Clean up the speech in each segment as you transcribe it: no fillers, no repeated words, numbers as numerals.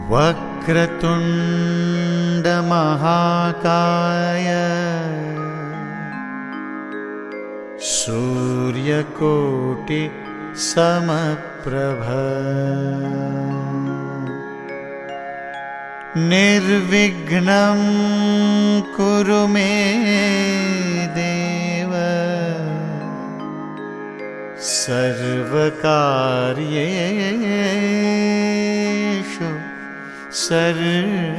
वक्रतुंड महाकाय सूर्यकोटि समप्रभ निर्विघ्नं कुरु मे देव सर्वकार्येषु सर्वदा।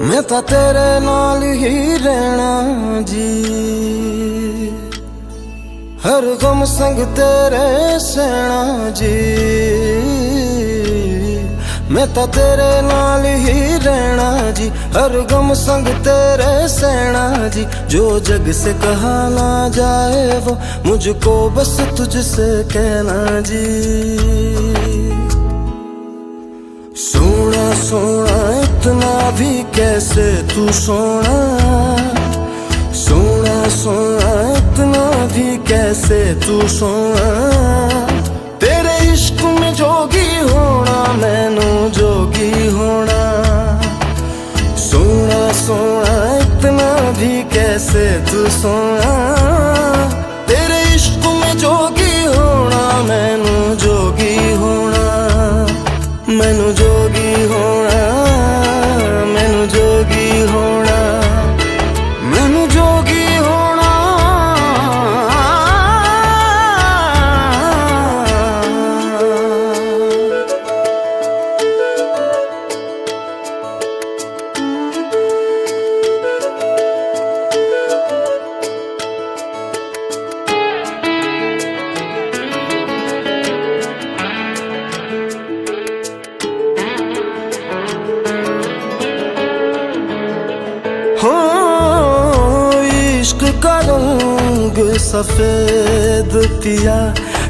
मैं तां तेरे नाल ही रहना जी, हर गम संग तेरे सहना जी। मैं तां तेरे नाल ही रहना जी, हर गम संग तेरे सहना जी। जो जग से कहा ना जाए वो मुझको बस तुझसे कहना जी। सोना सोना इतना भी कैसे तू सोना, सोना सोना इतना भी कैसे तू सोना। तेरे इश्क में जोगी होना मैनू जोगी होना। सोना सोना इतना भी कैसे तू सोना। तेरे इश्क में जोगी होना मैनू जोगी होना। मैनू जोगी होना, मैनू जोगी होना, मैनू जोगी होना। हो इश्क का रंग सफेद पिया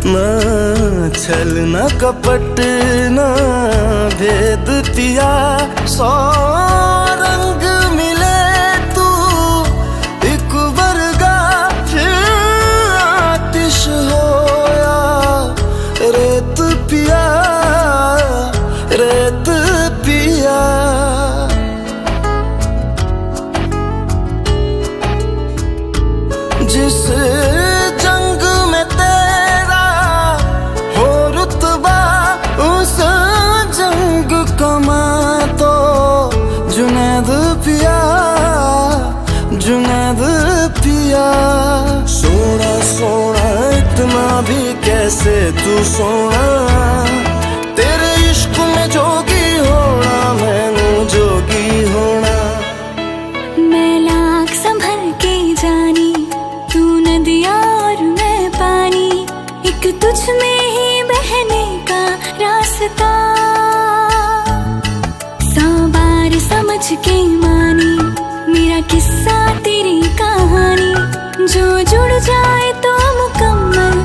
ना छल न कपट न भेद पिया, सौ रंग मिले तू एक वर्गा, फिर आतिश होया रेत पिया, रेत पिया। जिस जंग में तेरा हो रुतबा, उस जंग कमा तो जुनैद पिया, जुनैद पिया। सोना सोना इतना भी कैसे तू सोना, तेरे इश्क में जोगी होना, मैनू जोगी होना। मैं लाख संभल के जानी, तू नदिया और मैं पानी, एक तुझ में ही बहने का रास्ता। सौ बार समझ के मानी मेरा किस्सा तेरी कहानी, जो जुड़ जाए तो मुकम्मल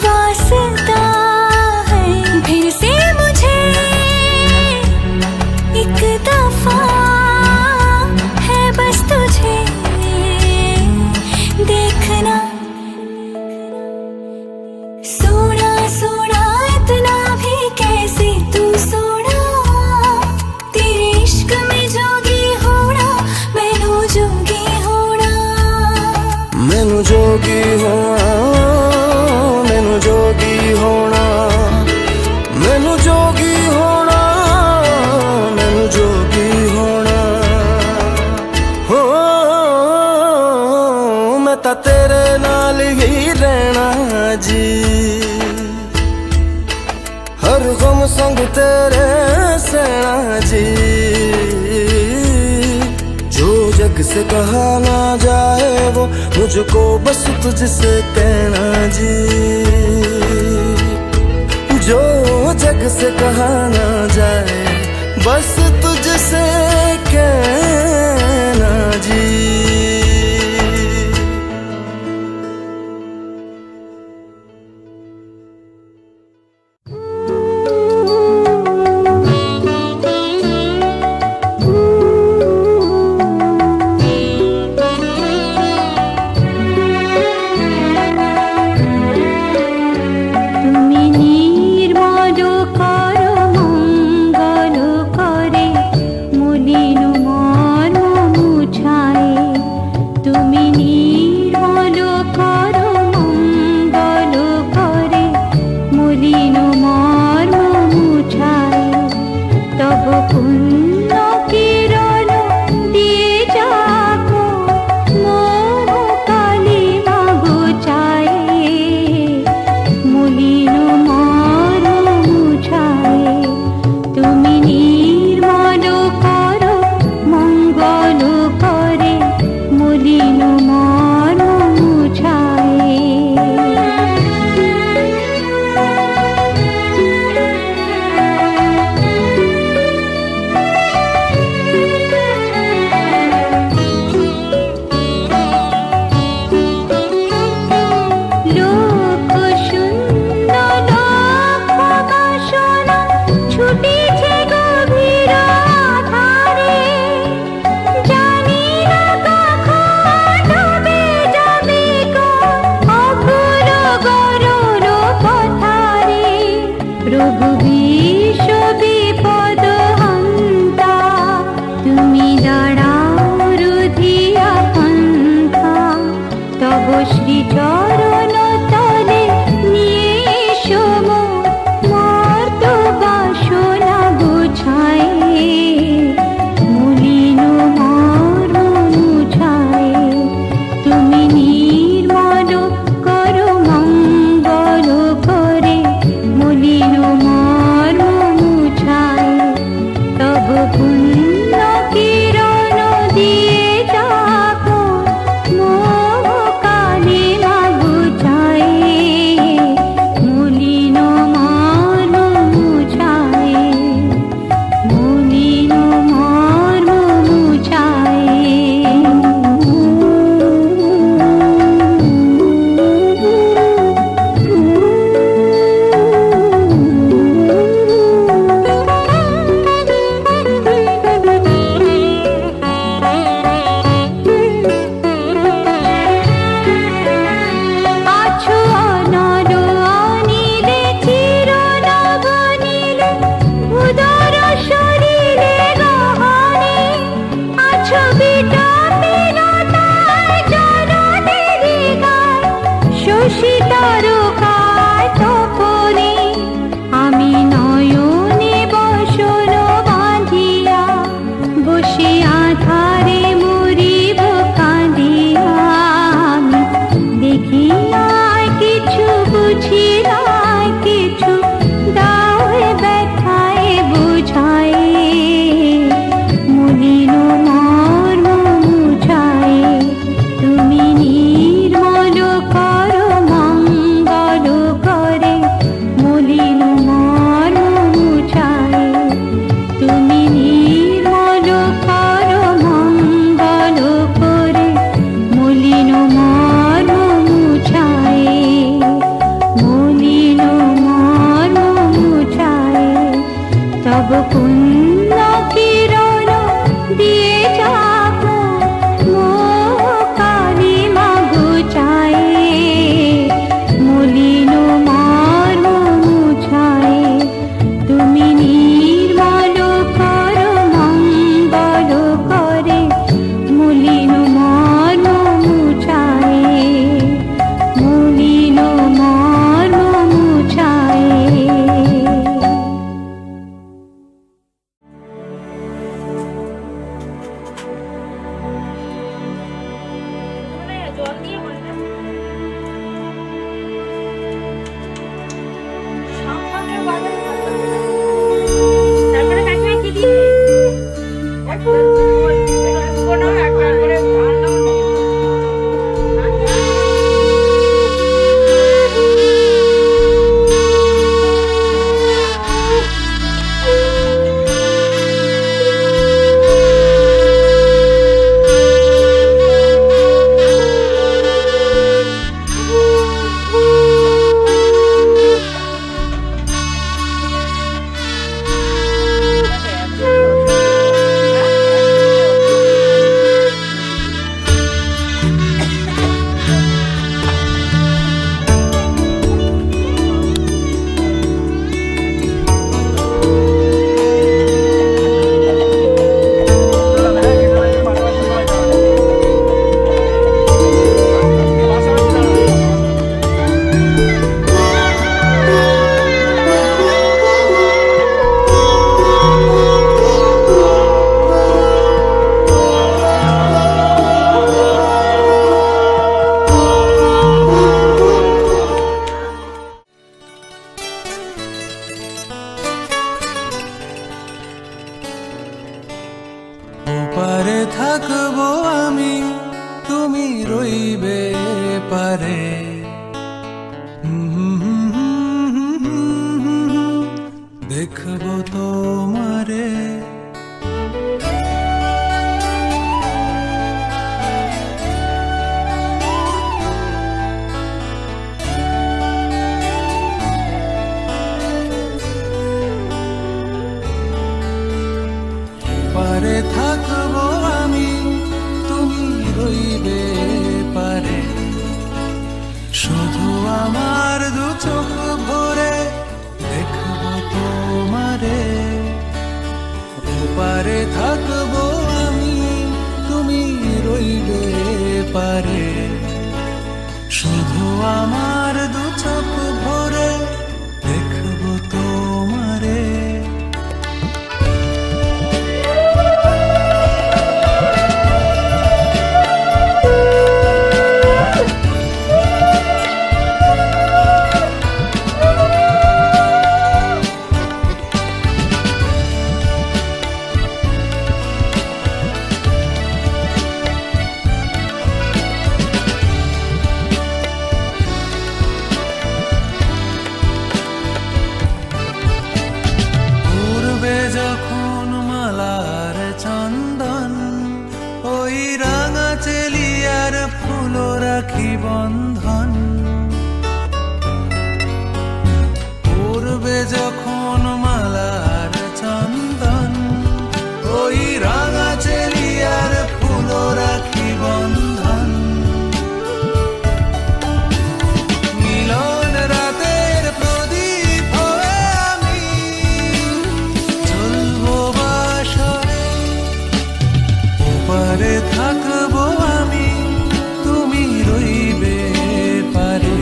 वास्ता है। फिर से मुझे एक दफा है बस तुझे देखना। सोना सोना इतना भी कैसे तू सोना, तेरे इश्क में जोगी होना, मैनू जोगी होना। मैनू जोगी होना, मैनू जोगी होना, मैनू जोगी होना, मैनू जोगी होना। हो मैं तां तेरे नाल ही रहना जी, हर गम संग तेरे सहना जी। जो जग से कहा ना जाए वो मुझको बस तुझसे कहना जी, जो जग से कहा ना जाए बस तुझसे कहना जी। মলিন মন থাকবো আমি, তুমি রইবে পারে। দেখবো তোমারে। পারে থাকবো আমি, তুমি রইবে পারে। শুধু আমার দু চোখ ভরে দেখবো তোমারে। পারে থাকবো আমি, তুমি রইবে পারে। শুধু আমার দু চোখ ভরে দেখবো তোমারে। যখন মালার চন্দন, ওই রাঙা চেলিয়ার ফুল রাখি বন্ধন। পূর্বে যখন মালার চন্দন, ওই রাঙা চেলিয়ার ফুল রাখি বন্ধন। মিলন রাতের প্রদীপ হয়ে আমি পারে থাকবো আমি, তুমি রইবে পারে।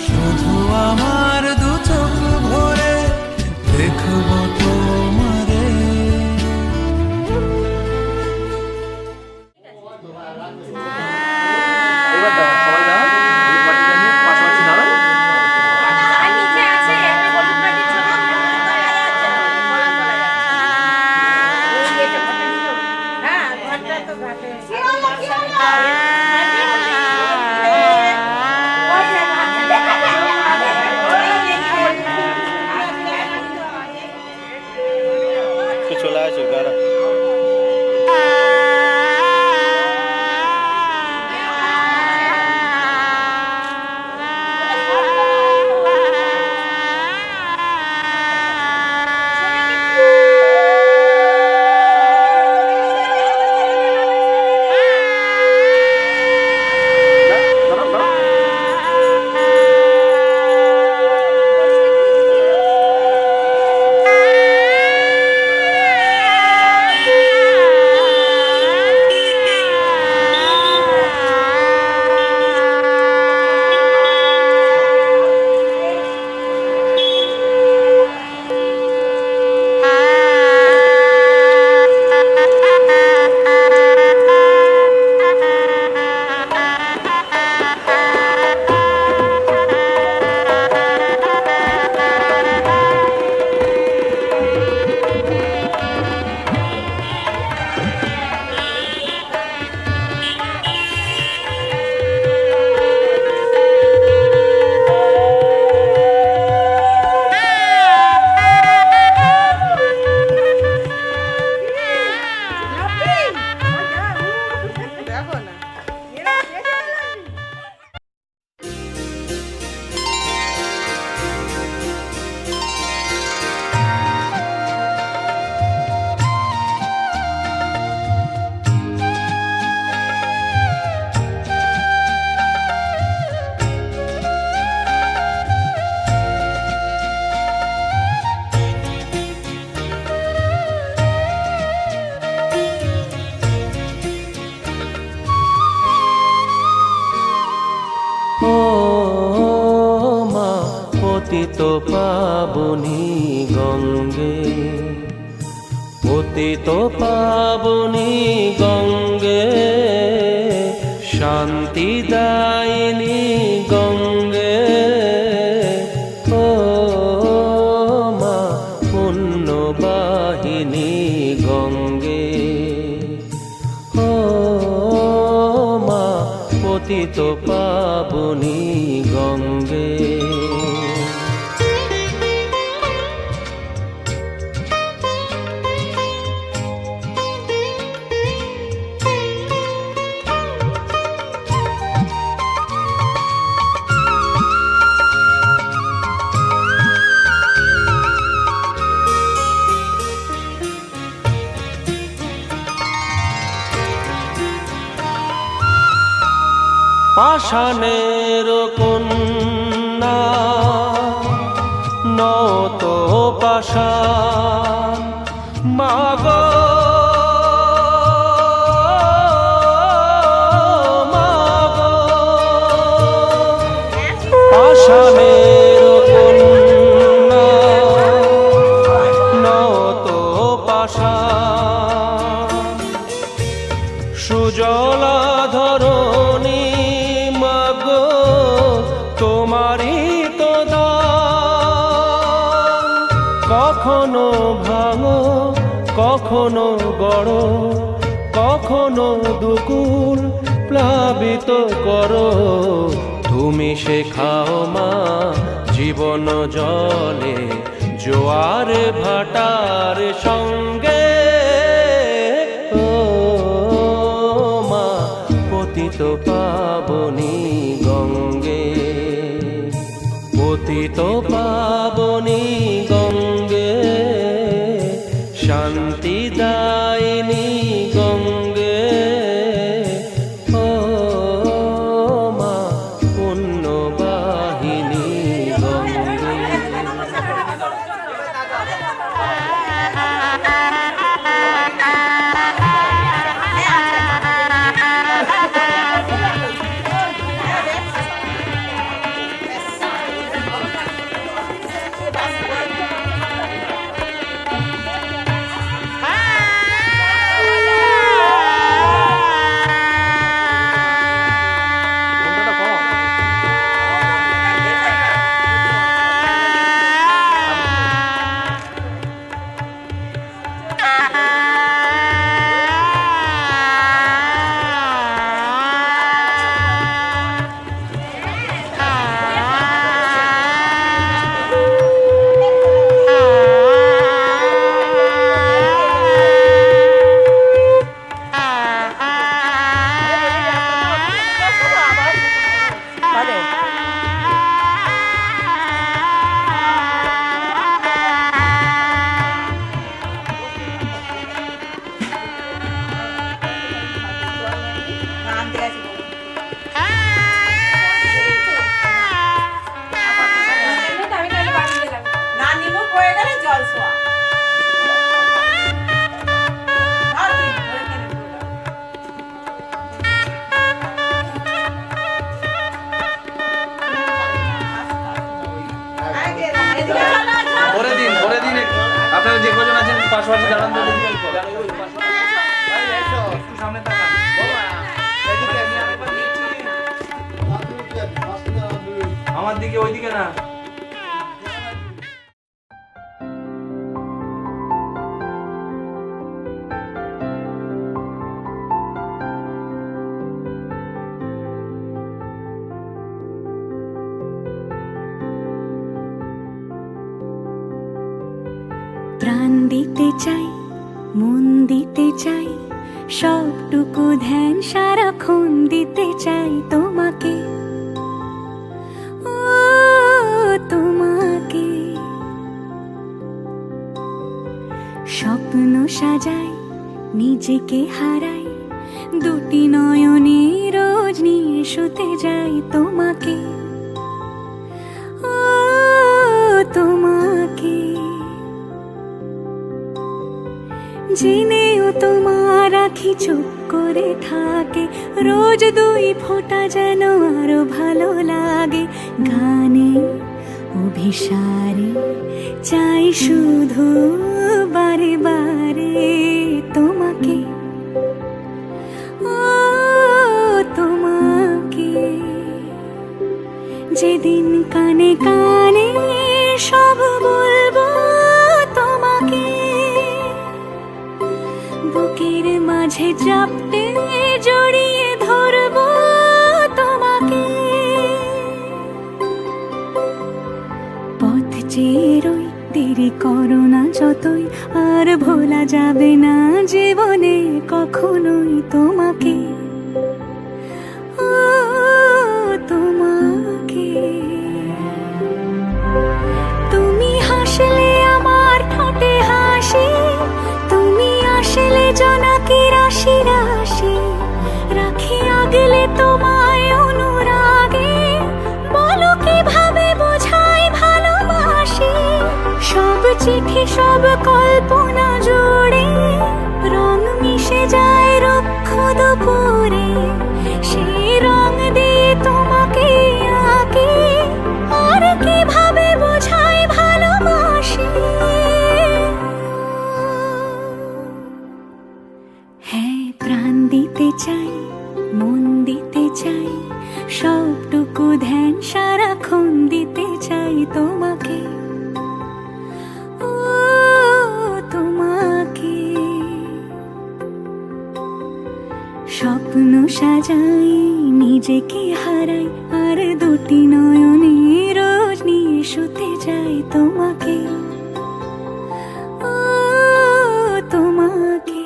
শুধু আমার দু চোখ ভরে দেখবো তোমারে। চলে আসো দাঁড়া। পতিত পাবনী গঙ্গে, পতিত পাবনী গঙ্গে, শান্তিদায়িনী গঙ্গে। ও মা পুণ্যবাহিনী গঙ্গে, পাষাণের কন্যা নত পাষাণ মাগো পাষাণের কন্যা নত পাষাণ সুজলা ধরণী মাগো তোমারই তো দান কখনো ভাঙো কখনো গড় কখনো দুকুল প্লাবিত করো তুমি শেখাও মা জীবন জলে জোয়ার ভাটার সঙ্গে ও মা পতিত পাবনী গঙ্গে পতিত পাবনী গঙ্গে শান্তি দায়িনী গঙ্গে ও মা পুণ্যবাহিনী গঙ্গে আপনারা যে কজন আছেন পাশাপাশি দাঁড়ান তো আমার দিকে ওইদিকে না প্রাণ দিতে চাই মন দিতে চাই সবটুকু ধ্যান সারাক্ষণ দিতে চাই তোমাকে ও তোমাকে স্বপ্ন সাজাই নিজেকে হারাই দুটি নয়নে রোজ নিয়ে শুতে যাই তোমাকে ও তোমাকে জেনেও তোমার আখি চুপ করে থাকে রোজ দুই ফোঁটা যেন আরো ভালো লাগে গানে অভিসারে চাই শুধু বারে বারে তোমাকে ও তোমাকে যেদিন কানে কানে সব বলবো তোমাকে বুকের মাঝে চাপতে জড়িয়ে ধরবো তোমাকে পথ চেয়ে রই দেরি করো না যতই আর ভোলা যাবে না জীবনে কখনোই তোমাকে ও তোমাকে তুমি হাসলে আমার ঠোঁটে হাসি তুমি আসলে জোনাকি রাশি রাশি রাখি আগলে তোমায় অনুরাগ চিঠি সব কল্পনা জুড়ে রং মিশে যায় রুক্ষ দুপুরে সেই রং দিয়ে তোমাকে আঁকি আর কিভাবে বোঝাই ভালোবাসি হ্যাঁ প্রাণ দিতে চাই মন দিতে চাই সবটুকু ধ্যান সারাক্ষণ দিতে চাই তোমাকে ও তোমাকে স্বপ্ন সাজাই নিজেকে হারাই আর দুটি নয়নে রোজ নিয়ে শুতে যাই তোমাকে ও তোমাকে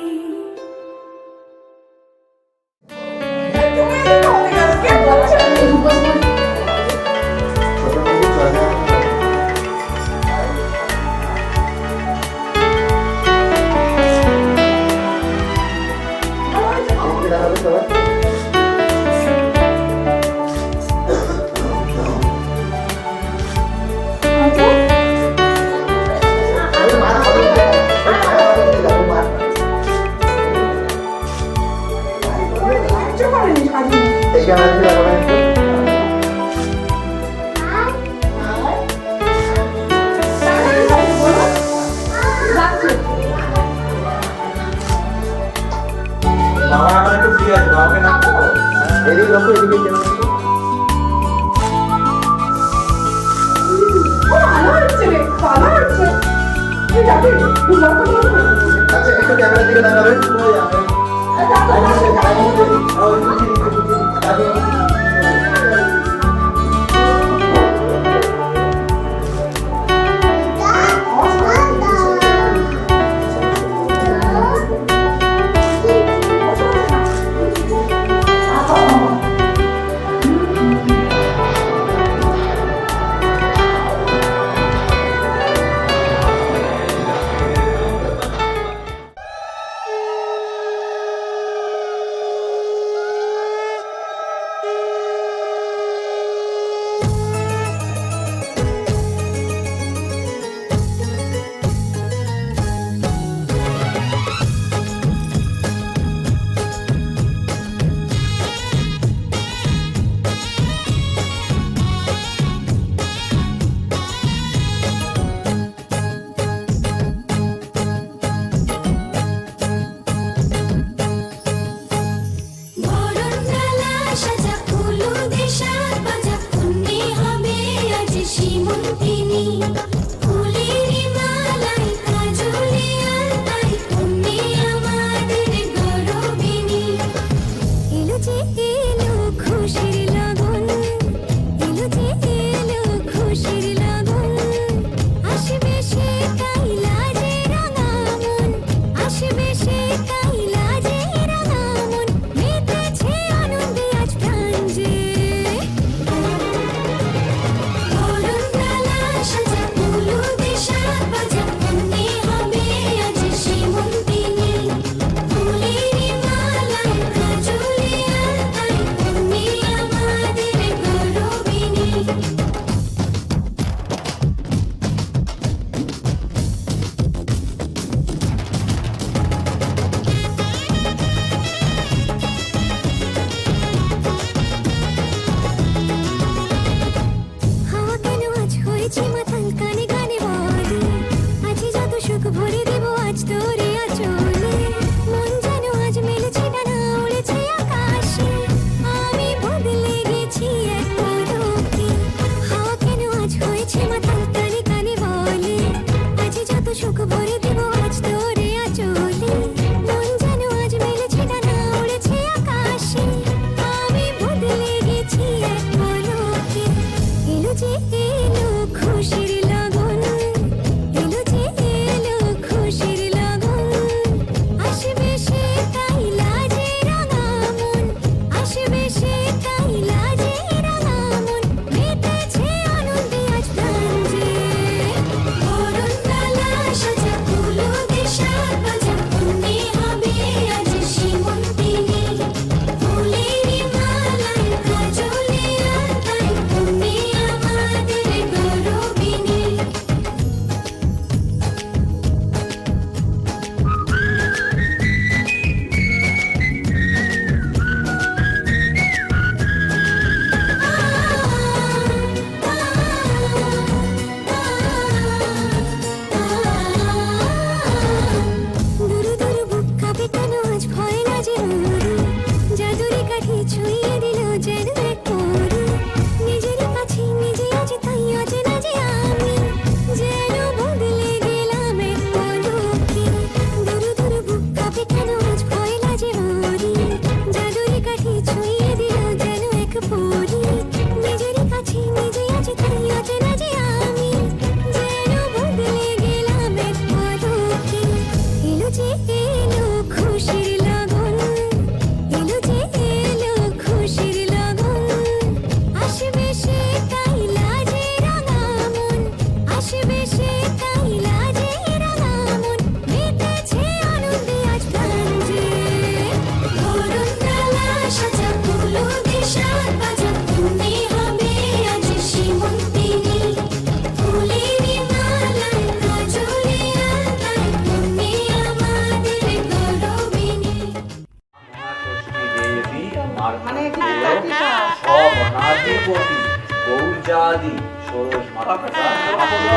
বাবা এখন একটু ফ্রি আছে বাবাকে নাম করো এদিকে লক্ষ্য এদিকে কেন আচ্ছা একটু ক্যামেরার দিকে তাকাবেন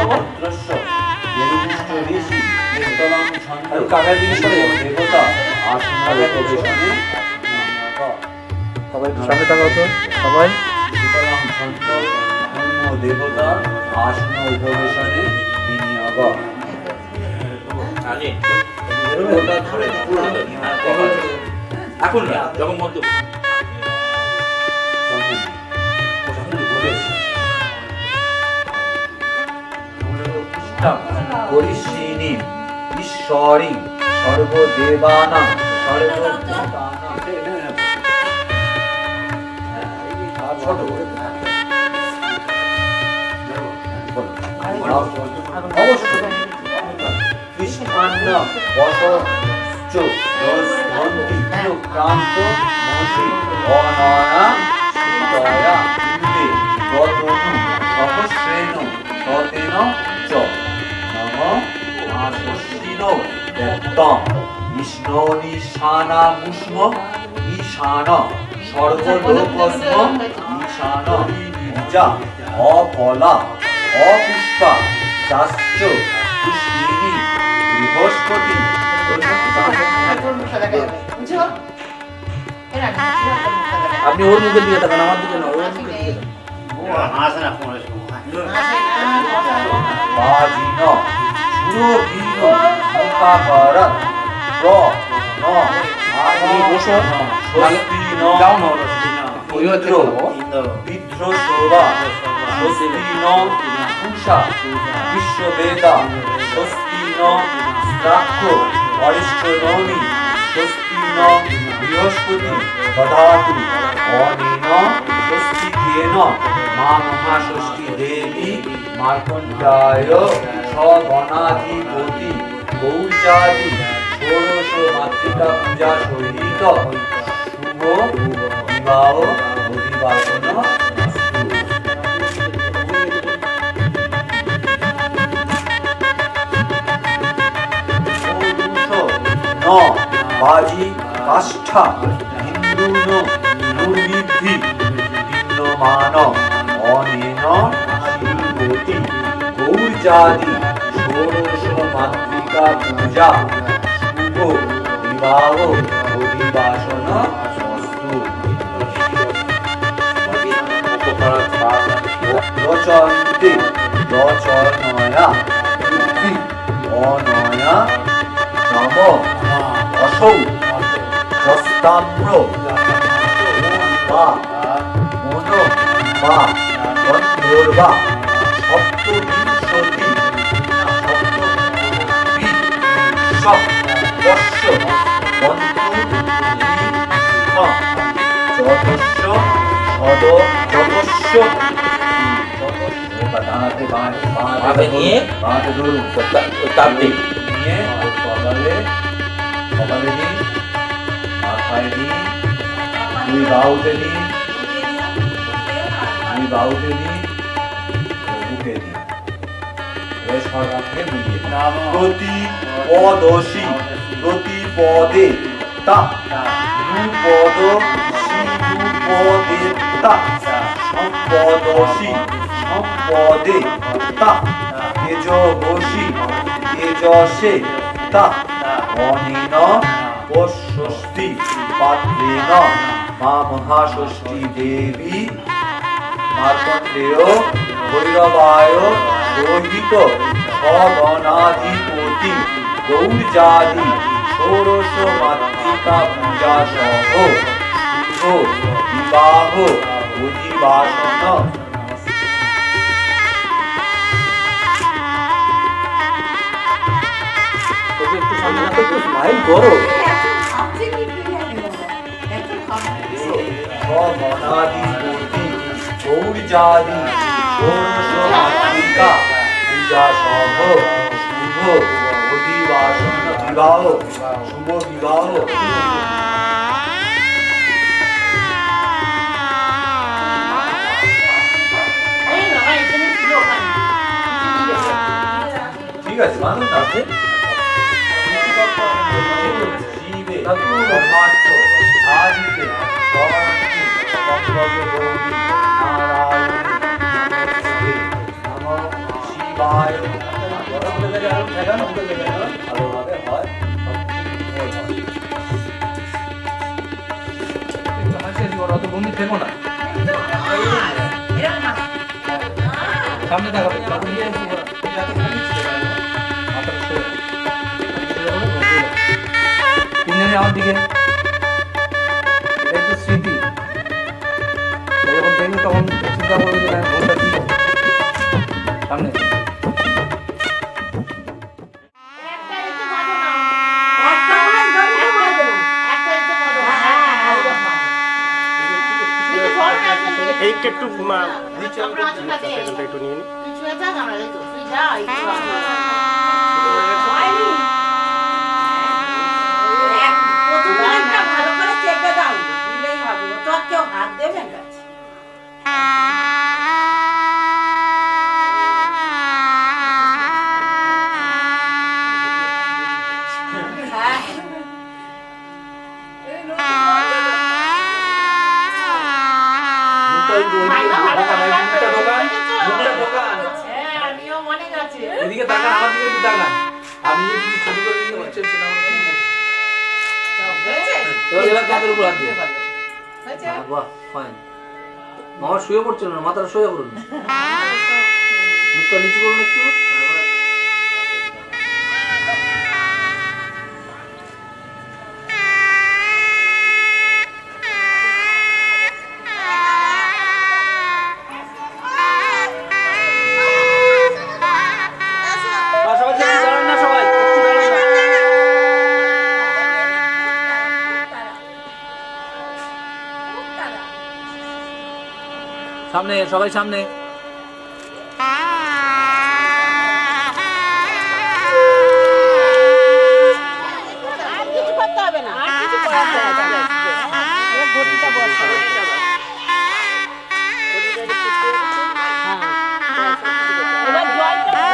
গোত্রস্য নির্দিষ্ট ঋষি শীতলং ছন্দ কাগের জিনিসটা দেবতা আসন উপবেশনে সবাই সামনে তাকাও তো সবাই। শীতলং ছন্দ অন্য দেবতা আসন উপবেশনে বিনিয়োগ এখন না যখন মধ্য পরিশীনি ঈশ্বরী সর্বদেবানাং সর্বভূতানাং ছোট অবশ্যই কৃষ্ণান্ন বসশ্চ ধন্তি ক্রান্ত মসি অনয়া সীতয়া ইন্দে রতনু সহস্রেণ শতেন চ নম আশস্বিনো দেবতম ঈষ্ণীশানামুষ্ম ঈশান সর্বলোকস্ম ঈশান যা অফলা অপুষ্পা যাশ্চ পুষ্পিনী বৃহস্পতি আপনি ওর মুখের দিকে তাকান আমার দিকে না ওর মুখের দিকে বাজিন সুরবীন মুখাকর প্র ন আপনি বসো স্বস্তি ন যাও না ওই হচ্ছে বিদ্র শোভা স্বস্তি ন পূষা বিশ্ববেদা স্বস্তি ন স্ত্রাক্ষ অরিষ্ট নমি স্বস্তি ন বৃহস্পতি দধাতু অনেন স্বস্তিকেন মা মহাষষ্ঠী দেবী মার্কণ্ডায় সগণাধিপতি গৌর্যাদি ষোড়শ মাতৃকা পূজা সহিত শুভ বিবাহ অধিবাসন বাজি কাষ্ঠা হিন্দুন দুর্বিদ্ধি ভিন্নমান অনেন শিবতী গৌর্যাদি ষোড়শ মাতৃকা পূজা শুভ বিবাহ অধিবাসন অস্তু রচন্তে রচনয়া বুদ্ধি অনয়া নম অসৌ হস্তাম্র বা মন বা গন্ধর্বা সপ্তবিংশতি বর্ষ যতস্য সদ যতস্য দাঁড়াতে বাঁধে নিয়ে বাঁধে ধরুন তার দিক নিয়ে কপালে কপালে দিন মাথায় দিন দুই বাহুতে দিন দুই বাহুতে দিন বুকে দিন সরকারকে বুঝিয়ে প্রতি পদসী প্রতি পদে তা দুপদ দুপদে তা সম্পদসী সম্পদে তা তেজবসী তেজসে তা অনেন ষষ্ঠী পাত্রেণ মা মহাষষ্ঠী দেবী মার্কণ্ডেয় ভৈরবায় সহিত সগণাধিপতি গৌর্যাদি ষোড়শ মাতৃকা পূজা সহ শুভ বিবাহ অধিবাসন স্মাইল করো সগণাধিপতি গৌর্যাদি ষোড়শ মাতৃকা পূজা সহ শুভ অধিবাসন বিবাহ শুভ বিবাহ ঠিক আছে মানুষ আছে শিবে পরমার্থ আদিতে গণান্তে সম্ভব গৌরী নারায়ণ নমস্তে নমঃ শিব পায় ভালোভাবে হয় একটু হাসি হাসি করো, অত বন্দি থেকো না। সামনে তাকাবে, তিনজনে আমার দিকে। এটা একটু স্মৃতি, যখন দেখবে তখন চিন্তা করবে যে না ভুলটা কি। সামনে এইটা একটু একটু নিয়ে নি। ভালো করে চেপে দাও, দিলেই হবে। তো আর কেউ হাত দেবে না। এদিকে তাকান, আমার দিকে একটু তাকান। আমি যে কিছু ছবি করে দিতে পারছি সেটা আমার ঠিক আছে। এবার কাঁধের উপর হাত দিয়ে। বাহ, ফাইন। মামা শুয়ে পড়ছিল না, মাথাটা সোজা করুন, মুখটা নিচু করুন একটু। সামনে সবাই সামনে। কিছু করতে হবে না, কিছু করাতে হবে না। ঘটিটা বসা। এবার জলটা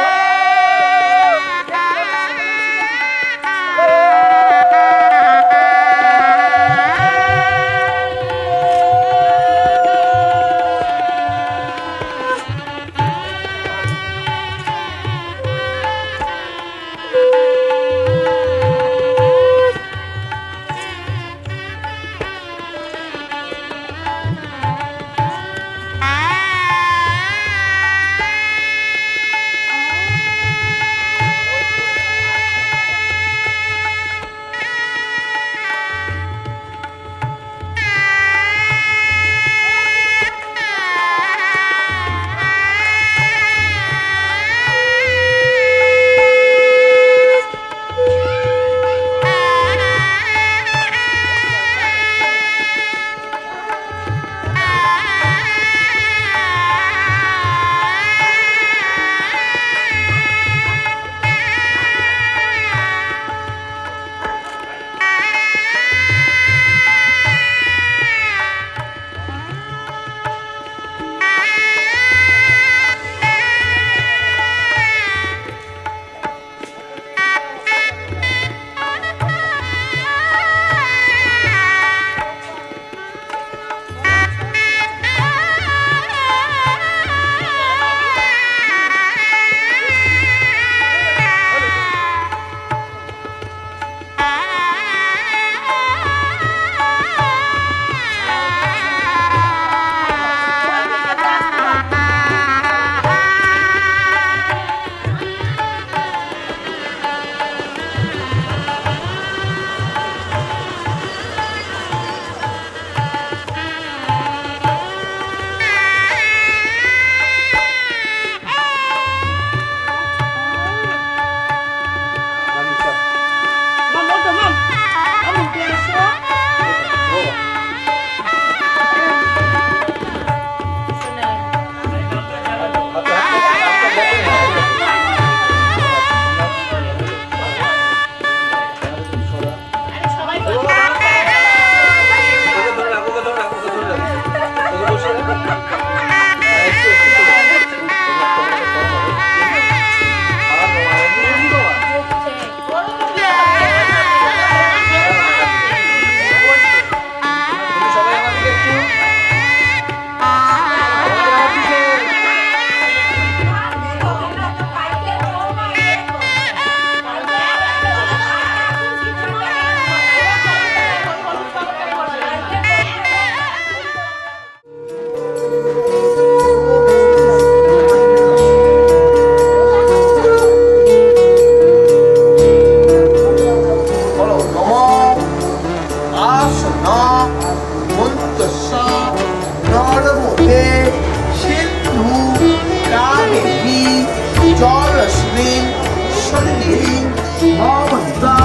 भवन्ता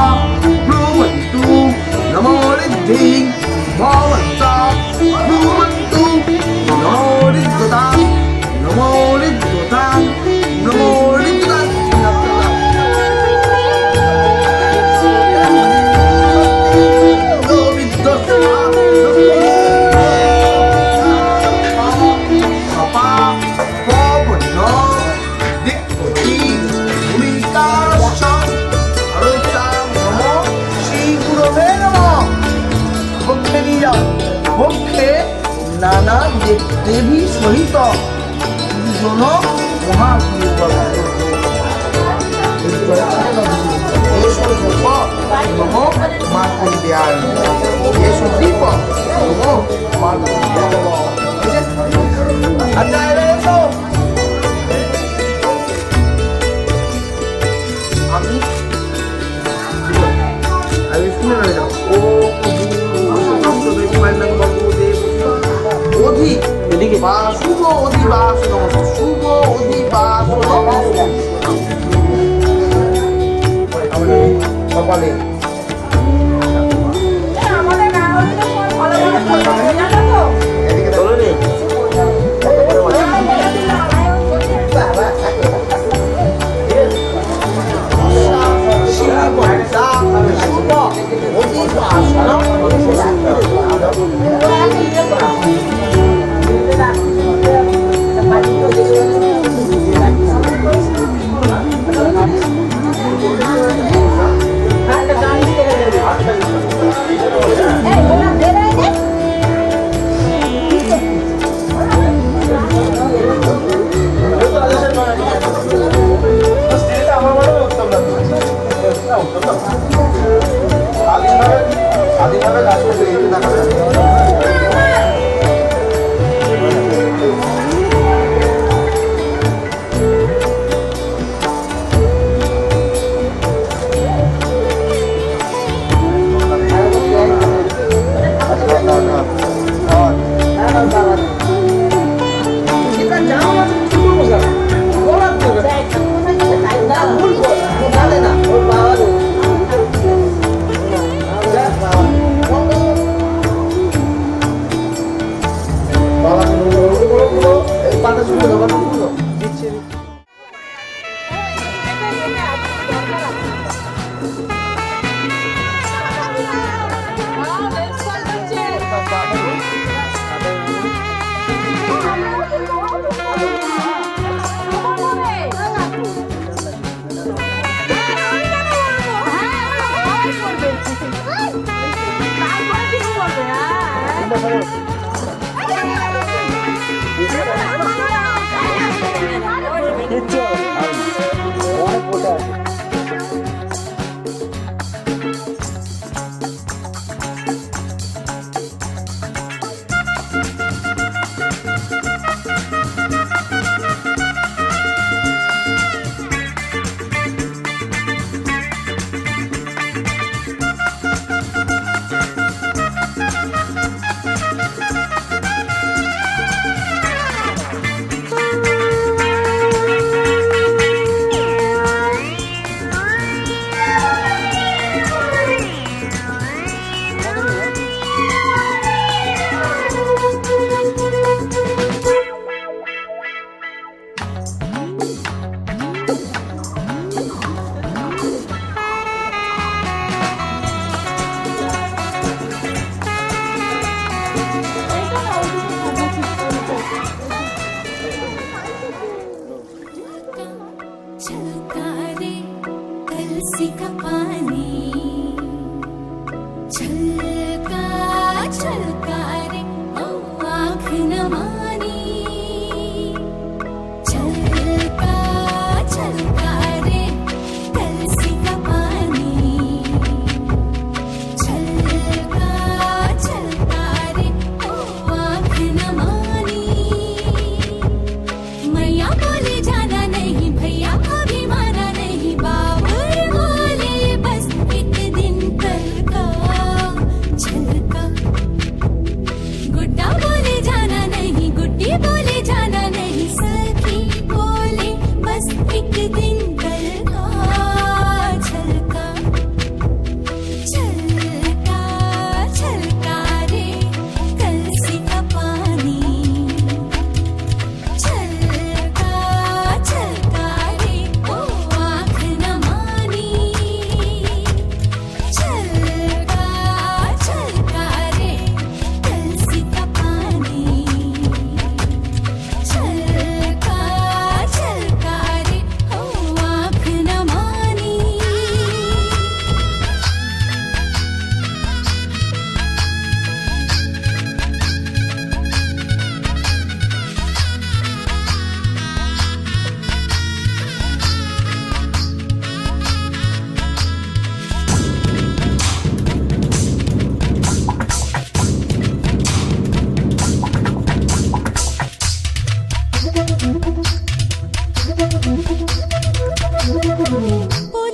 ब्रुवन्तु नमो रिद्धिं भवन्ता ब्रुवन्तु नमो रिद्धतां नमो रिद्धतां नमो रिद्धतां नाना देवी सहित জন মহাপুরুষ নম মা কল্যাণ এসো দীপ নম মা আচ্ছা এসো আমি শুনে রয়ে যাও ও অধিবাস শুভ অধিবাস নমস্কার শুভ অধিবাস নমস্কার সকালে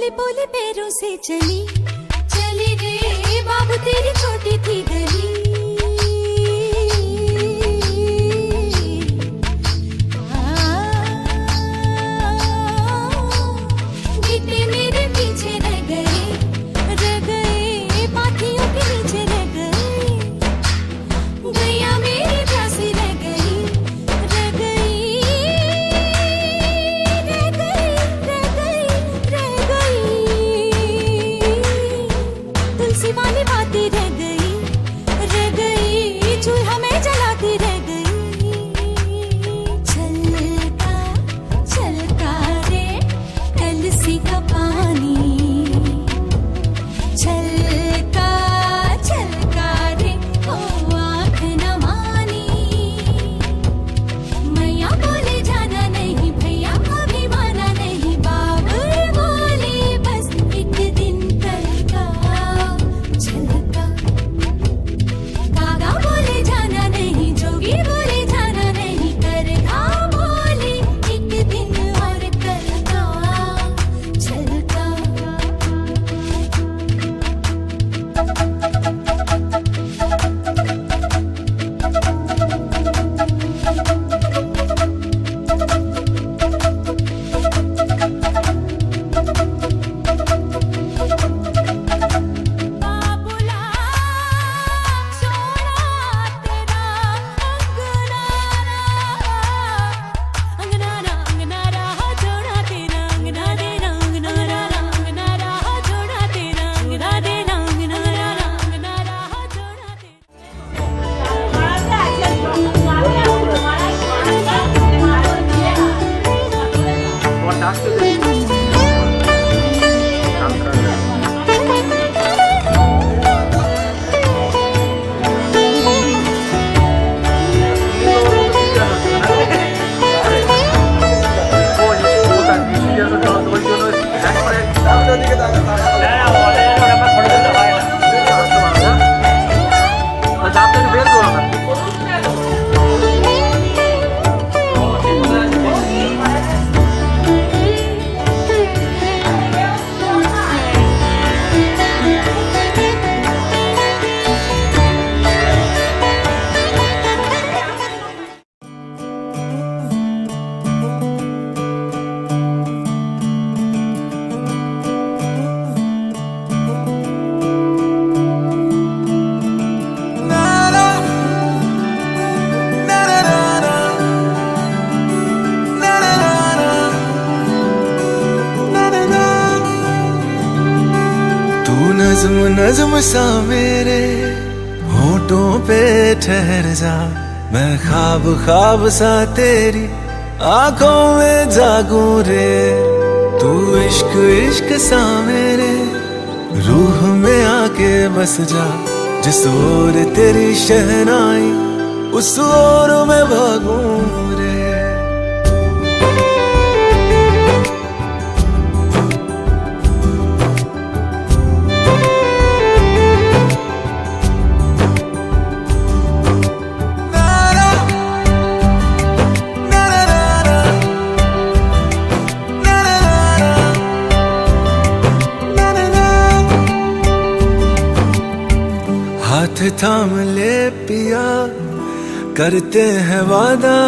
पोले पोले पैरों से चली चली रे बाबू तेरी छोटी थी गली। गीते मेरे पीछे रह गए पाथियों के नीचे रह गए। गैया मेरी प्यासी रह गई तुलसी वाली बातें रह गई चूल्हा में जलाती रह गई। छलका रे कलसी का पानी छलका रे ओ आँख न मानी। मैया बोले जाना नहीं भैया कभी माना नहीं। बाबुल बोले बस एक दिन कल का छलका। कागा बोले जाना नहीं जोगी बोले जाना नहीं। करधा बोले एक दिन और कल का छलका। बाबुला सोना तेरा अंगनारा जोड़ा तेरा अंगना देना अंगनारा जोड़ा तेरा अंगना देना अंगनारा जोड़ा तेरा। तू नज्म नज्म सा मेरे होठों पे ठहर जा। मैं ख्वाब ख्वाब सा तेरी आंखों में जागूं रे। तू इश्क इश्क सा मेरे रूह में आके बस जा। जिस ओर तेरी शहनाई उस ओर मैं भागूं रे। हाथ थाम ले पिया करते हैं वादा।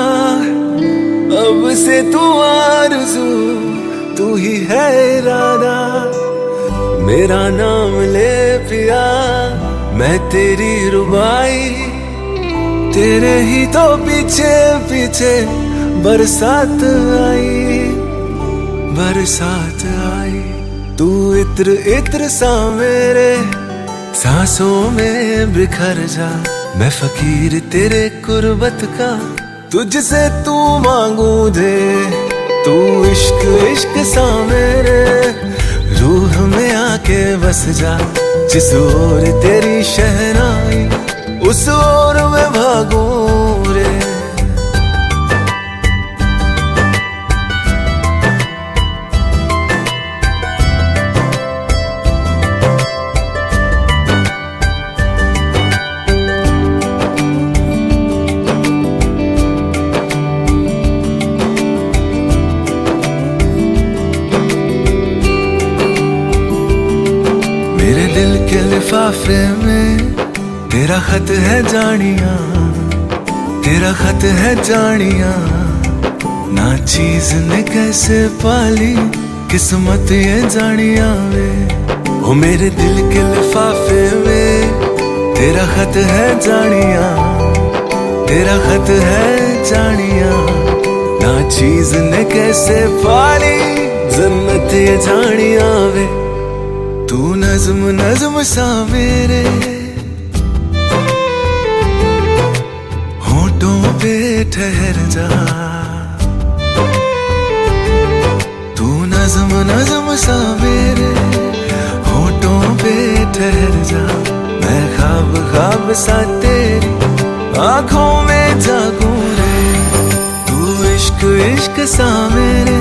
अब से तू आरज़ू तू ही है इरादा। मेरा नाम ले पिया मैं तेरी रुबाई। तेरे ही तो पीछे पीछे बरसात आई। तू इत्र इत्र सा मेरे सांसों में बिखर जा। मैं फकीर तेरे कुर्बत का तुझसे तू मांगू दे। तू इश्क इश्क सा मेरे रूह में आके बस जा। जिस ओर तेरी शहनाई उस ओर मैं भागूं रे। दिल के लिफाफे में तेरा खत है जानिया, तेरा खत है जानिया। ना चीज ने कैसे पाली किस्मत ये जानिया वे। ओ मेरे दिल के लिफाफे में तेरा खत है जानिया, तेरा खत है जानिया। ना चीज ने कैसे पाली जन्नत ये जानिया वे। तू नज़्म नज़्म सा मेरे होठों पे ठहर जा। तू नज़्म नज़्म सा मेरे होठों पे ठहर जा। मैं ख्वाब ख्वाब सा तेरी आँखों में जागूं रे। तू इश्क इश्क सा मेरे